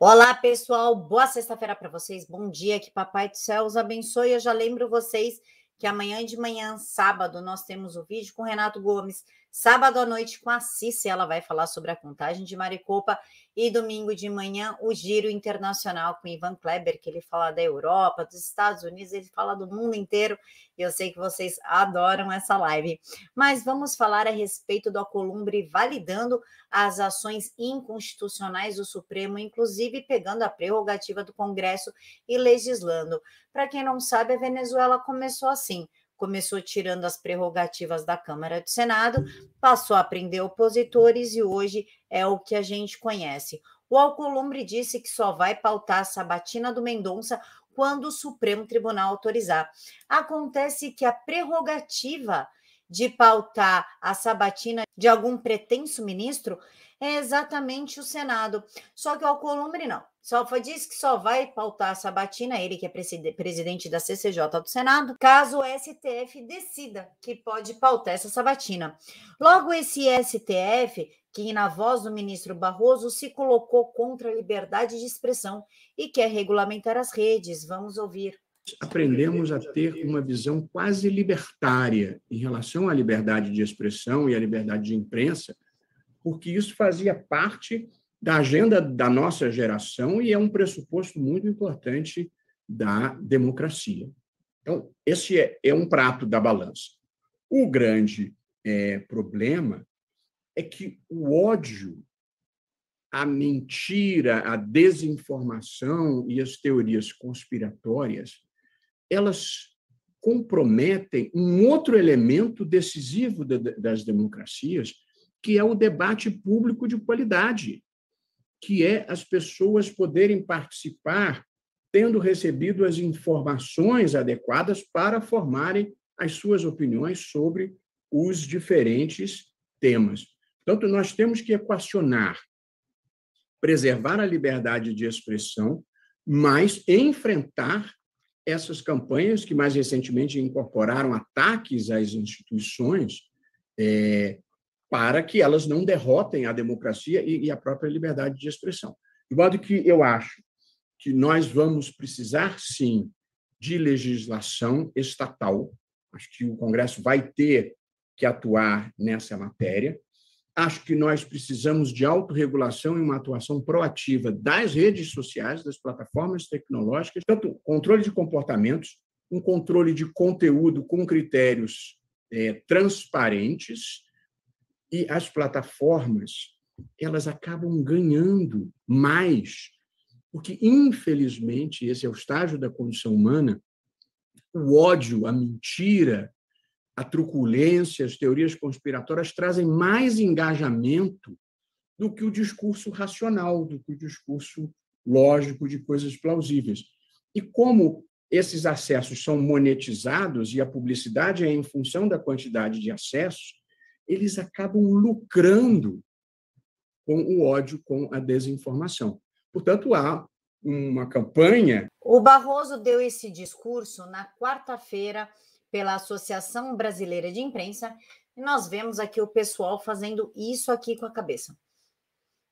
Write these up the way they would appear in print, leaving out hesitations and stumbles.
Olá, pessoal. Boa sexta-feira para vocês. Bom dia, que Papai do Céu os abençoe. Eu já lembro vocês que amanhã de manhã, sábado, nós temos o vídeo com o Renato Gomes. Sábado à noite com a Cici, ela vai falar sobre a contagem de Maricopa. E domingo de manhã, o Giro Internacional com Ivan Kleber, que ele fala da Europa, dos Estados Unidos, ele fala do mundo inteiro. E eu sei que vocês adoram essa live. Mas vamos falar a respeito do Alcolumbre validando as ações inconstitucionais do Supremo, inclusive pegando a prerrogativa do Congresso e legislando. Para quem não sabe, a Venezuela começou assim. Começou tirando as prerrogativas da Câmara e do Senado, passou a prender opositores e hoje é o que a gente conhece. O Alcolumbre disse que só vai pautar a sabatina do Mendonça quando o Supremo Tribunal autorizar. Acontece que a prerrogativa de pautar a sabatina de algum pretenso ministro é exatamente o Senado. Só que o Alcolumbre não. Só diz que só vai pautar a sabatina, ele que é presidente da CCJ do Senado, caso o STF decida que pode pautar essa sabatina. Logo, esse STF, que na voz do ministro Barroso se colocou contra a liberdade de expressão e quer regulamentar as redes. Vamos ouvir. Aprendemos a ter uma visão quase libertária em relação à liberdade de expressão e à liberdade de imprensa, porque isso fazia parte da agenda da nossa geração e é um pressuposto muito importante da democracia. Então, esse é um prato da balança. O grande problema é que o ódio, a mentira, a desinformação e as teorias conspiratórias, elas comprometem um outro elemento decisivo das democracias, que é o debate público de qualidade, que é as pessoas poderem participar tendo recebido as informações adequadas para formarem as suas opiniões sobre os diferentes temas. Portanto, nós temos que equacionar, preservar a liberdade de expressão, mas enfrentar essas campanhas que mais recentemente incorporaram ataques às instituições para que elas não derrotem a democracia e a própria liberdade de expressão. De modo que eu acho que nós vamos precisar, sim, de legislação estatal. Acho que o Congresso vai ter que atuar nessa matéria. Acho que nós precisamos de autorregulação e uma atuação proativa das redes sociais, das plataformas tecnológicas, tanto controle de comportamentos, um controle de conteúdo com critérios transparentes, e as plataformas elas acabam ganhando mais, porque, infelizmente, esse é o estágio da condição humana, o ódio, a mentira, a truculência, as teorias conspiratórias trazem mais engajamento do que o discurso racional, do que o discurso lógico de coisas plausíveis. E como esses acessos são monetizados e a publicidade é em função da quantidade de acessos, eles acabam lucrando com o ódio, com a desinformação. Portanto, há uma campanha... O Barroso deu esse discurso na quarta-feira pela Associação Brasileira de Imprensa, e nós vemos aqui o pessoal fazendo isso aqui com a cabeça.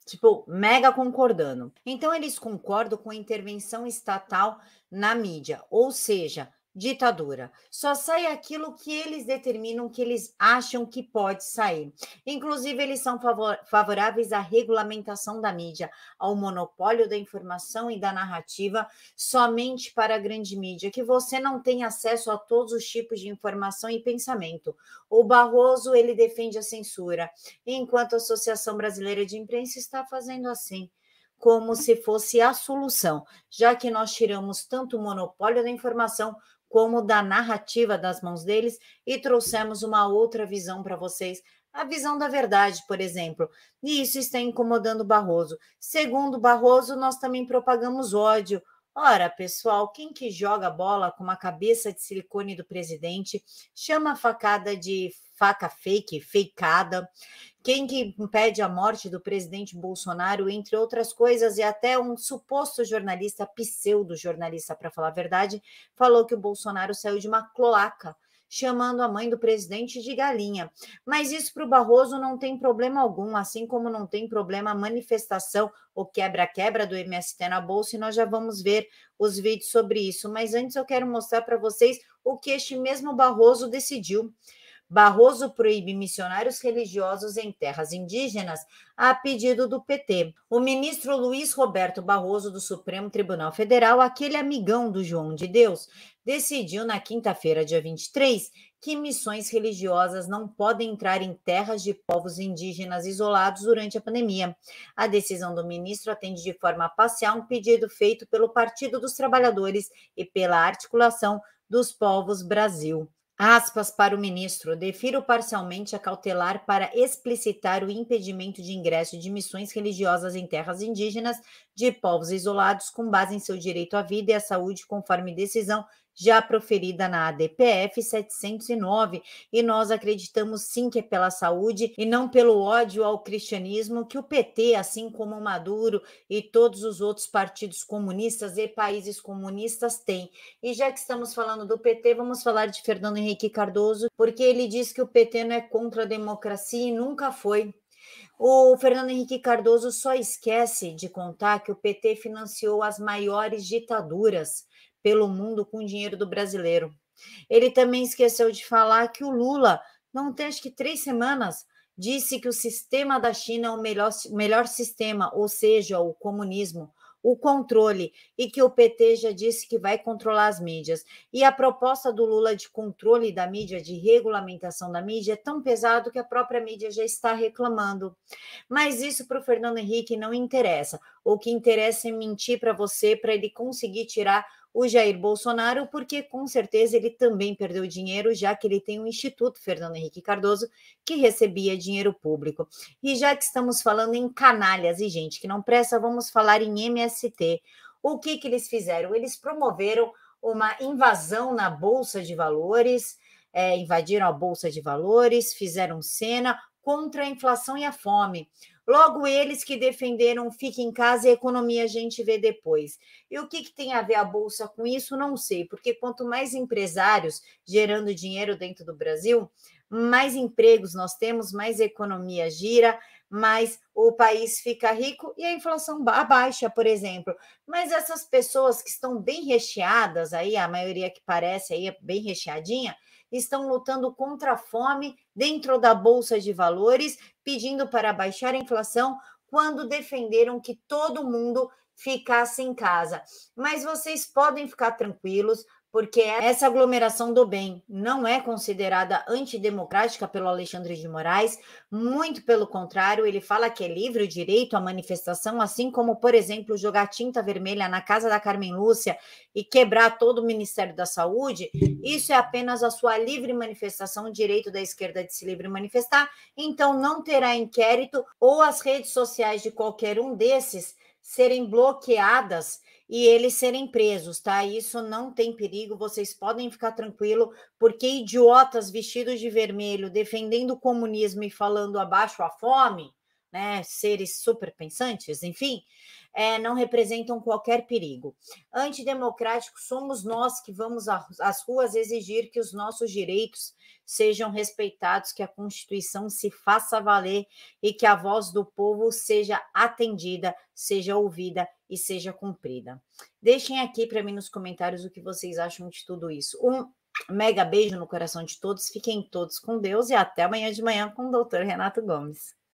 Tipo, mega concordando. Então, eles concordam com a intervenção estatal na mídia, ou seja, ditadura. Só sai aquilo que eles determinam, que eles acham que pode sair. Inclusive, eles são favoráveis à regulamentação da mídia, ao monopólio da informação e da narrativa somente para a grande mídia, que você não tem acesso a todos os tipos de informação e pensamento. O Barroso, ele defende a censura, enquanto a Associação Brasileira de Imprensa está fazendo assim, como se fosse a solução, já que nós tiramos tanto o monopólio da informação como da narrativa das mãos deles e trouxemos uma outra visão para vocês, a visão da verdade, por exemplo. E isso está incomodando Barroso. Segundo Barroso, nós também propagamos ódio. Ora, pessoal, quem que joga bola com uma cabeça de silicone do presidente, chama a facada de faca fake, fakeada, quem que impede a morte do presidente Bolsonaro, entre outras coisas, e até um suposto jornalista, pseudo-jornalista, para falar a verdade, falou que o Bolsonaro saiu de uma cloaca chamando a mãe do presidente de galinha. Mas isso para o Barroso não tem problema algum, assim como não tem problema a manifestação, o quebra-quebra do MST na Bolsa, e nós já vamos ver os vídeos sobre isso. Mas antes eu quero mostrar para vocês o que este mesmo Barroso decidiu. Barroso proíbe missionários religiosos em terras indígenas a pedido do PT. O ministro Luiz Roberto Barroso, do Supremo Tribunal Federal, aquele amigão do João de Deus, decidiu na quinta-feira, dia 23, que missões religiosas não podem entrar em terras de povos indígenas isolados durante a pandemia. A decisão do ministro atende de forma parcial um pedido feito pelo Partido dos Trabalhadores e pela Articulação dos Povos Brasil. Aspas para o ministro, defiro parcialmente a cautelar para explicitar o impedimento de ingresso de missões religiosas em terras indígenas de povos isolados com base em seu direito à vida e à saúde, conforme decisão já proferida na ADPF 709, e nós acreditamos sim que é pela saúde e não pelo ódio ao cristianismo que o PT, assim como o Maduro e todos os outros partidos comunistas e países comunistas têm. E já que estamos falando do PT, vamos falar de Fernando Henrique Cardoso, porque ele diz que o PT não é contra a democracia e nunca foi. O Fernando Henrique Cardoso só esquece de contar que o PT financiou as maiores ditaduras pelo mundo com o dinheiro do brasileiro. Ele também esqueceu de falar que o Lula, não tem acho que 3 semanas, disse que o sistema da China é o melhor sistema, ou seja, o comunismo, o controle, e que o PT já disse que vai controlar as mídias. E a proposta do Lula de controle da mídia, de regulamentação da mídia, é tão pesado que a própria mídia já está reclamando. Mas isso para o Fernando Henrique não interessa. O que interessa é mentir para você, para ele conseguir tirar o Jair Bolsonaro, porque com certeza ele também perdeu dinheiro, já que ele tem um Instituto Fernando Henrique Cardoso que recebia dinheiro público. E já que estamos falando em canalhas e gente que não presta, vamos falar em MST. O que eles fizeram? Eles promoveram uma invasão na Bolsa de Valores, invadiram a Bolsa de Valores, fizeram cena contra a inflação e a fome. Logo, eles que defenderam fique em casa e a economia a gente vê depois. E o que tem a ver a Bolsa com isso? Não sei, porque quanto mais empresários gerando dinheiro dentro do Brasil, mais empregos nós temos, mais a economia gira, mais o país fica rico e a inflação baixa, por exemplo. Mas essas pessoas que estão bem recheadas, aí a maioria que parece aí é bem recheadinha, estão lutando contra a fome dentro da Bolsa de Valores, pedindo para baixar a inflação, quando defenderam que todo mundo ficasse em casa. Mas vocês podem ficar tranquilos, porque essa aglomeração do bem não é considerada antidemocrática pelo Alexandre de Moraes, muito pelo contrário, ele fala que é livre o direito à manifestação, assim como, por exemplo, jogar tinta vermelha na casa da Carmen Lúcia e quebrar todo o Ministério da Saúde. Isso é apenas a sua livre manifestação, o direito da esquerda de se livre manifestar, então não terá inquérito ou as redes sociais de qualquer um desses serem bloqueadas e eles serem presos, tá? Isso não tem perigo, vocês podem ficar tranquilo, porque idiotas vestidos de vermelho, defendendo o comunismo e falando abaixo a fome, né? Seres super pensantes, enfim, não representam qualquer perigo. Antidemocráticos somos nós que vamos às ruas exigir que os nossos direitos sejam respeitados, que a Constituição se faça valer e que a voz do povo seja atendida, seja ouvida e seja cumprida. Deixem aqui para mim nos comentários o que vocês acham de tudo isso. Um mega beijo no coração de todos, fiquem todos com Deus e até amanhã de manhã com o Dr. Renato Gomes.